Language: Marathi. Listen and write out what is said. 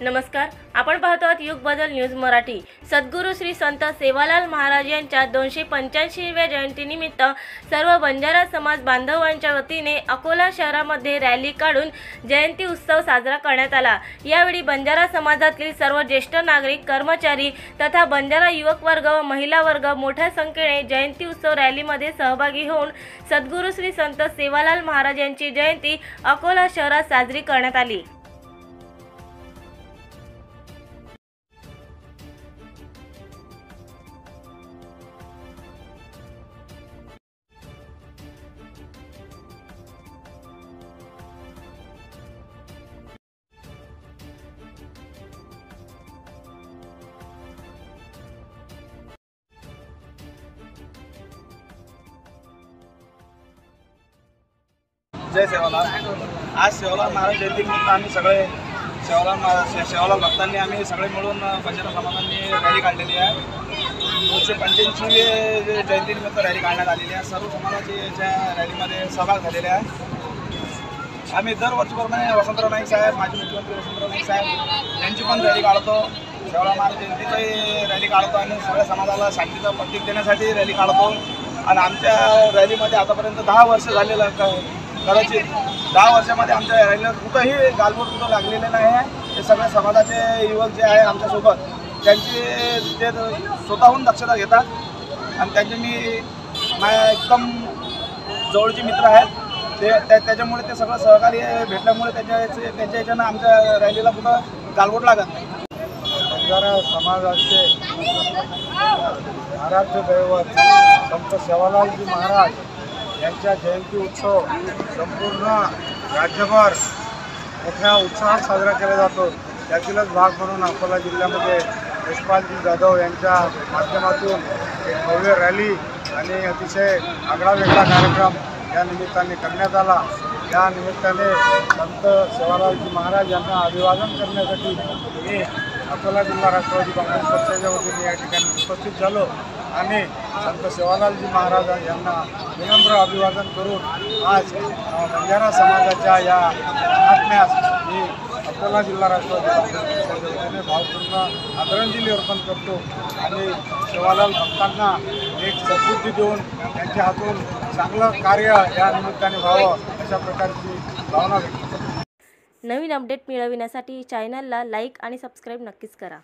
नमस्कार, आपण पाहतो आहात युग बदल न्यूज मराठी। सद्गुरू श्री संत सेवालाल महाराज यांच्या 285व्या जयंतीनिमित्त सर्व बंजारा समाज बांधवांच्या वतीने अकोला शहरामध्ये रॅली काढून जयंती उत्सव साजरा करण्यात आला। यावेळी बंजारा समाजातील सर्व ज्येष्ठ नागरिक, कर्मचारी तथा बंजारा युवक वर्ग व महिला वर्ग मोठ्या संख्येने जयंती उत्सव रॅलीमध्ये सहभागी होऊन सद्गुरू श्री संत सेवालाल महाराज यांची जयंती अकोला शहरात साजरी करण्यात आली। जय सेवालाल। आज सेवालाल महाराज जयंतीनिमित्त आम्ही सगळे सेवालाल भक्तांनी आम्ही सगळे मिळून बंजारा समाजांनी रॅली काढलेली आहे। 285वी जयंतीनिमित्त रॅली काढण्यात आलेली आहे। सर्व समाजाचे याच्या रॅलीमध्ये सहभाग झालेले आहे। आम्ही दरवर्षीप्रमाणे वसंतराव नाईक साहेब, माजी मुख्यमंत्री वसंतराव नाईक साहेब यांची पण रॅली काढतो। सेवालाल महाराज जयंतीची रॅली काढतो आणि सगळ्या समाजाला शांतीचं प्रतीक देण्यासाठी रॅली काढतो। आणि आमच्या रॅलीमध्ये आतापर्यंत 10 वर्ष झालेलं कदाचित 10 वर्षामध्ये आमच्या रॅलीला कुठंही गालबोट कुठं लागलेले नाही आहे। हे सगळे समाजाचे युवक जे आहे आमच्यासोबत त्यांची ते स्वतःहून दक्षता घेतात आणि त्यांचे मी माझ्या एकदम जवळचे मित्र आहेत। त्याच्यामुळे ते सगळं सहकार्य भेटल्यामुळे त्यांच्या याच्यानं आमच्या रॅलीला कुठं गालबोट लागत नाही। बंजारा समाजाचे आराध्य दैवत संत सेवालालजी महाराज यांचा जयंती उत्सव संपूर्ण राज्यभर मोठ्या उत्साहात साजरा केला जातो। त्यातीलच भाग म्हणून अकोला जिल्ह्यामध्ये यशपालजी जाधव यांच्या माध्यमातून एक भव्य रॅली आणि अतिशय आगळावेगळा कार्यक्रम या निमित्ताने करण्यात आला। या निमित्ताने संत सेवालालजी महाराज यांना अभिवादन करण्यासाठी मी अकोला जिल्हा राष्ट्रवादी काँग्रेस पक्षाच्या वतीने या ठिकाणी उपस्थित झालो आणि संत सेवालालजी महाराज यांना विनम्र अभिवादन करून आज बंजारा समाजाच्या या महात्म्यास मी अकोला जिल्हा राष्ट्रवादी काँग्रेस पक्षाच्या वतीने भावपूर्ण आदरांजली अर्पण करतो आणि सेवालाल भक्तांना एक सद्बुद्धी देऊन त्यांच्या हातून चांगलं कार्य या निमित्ताने व्हावं अशा प्रकारची भावना व्यक्त करतो। नवीन अपडेट मिळविण्यासाठी चॅनलला लाईक आणि सबस्क्राईब नक्कीच करा।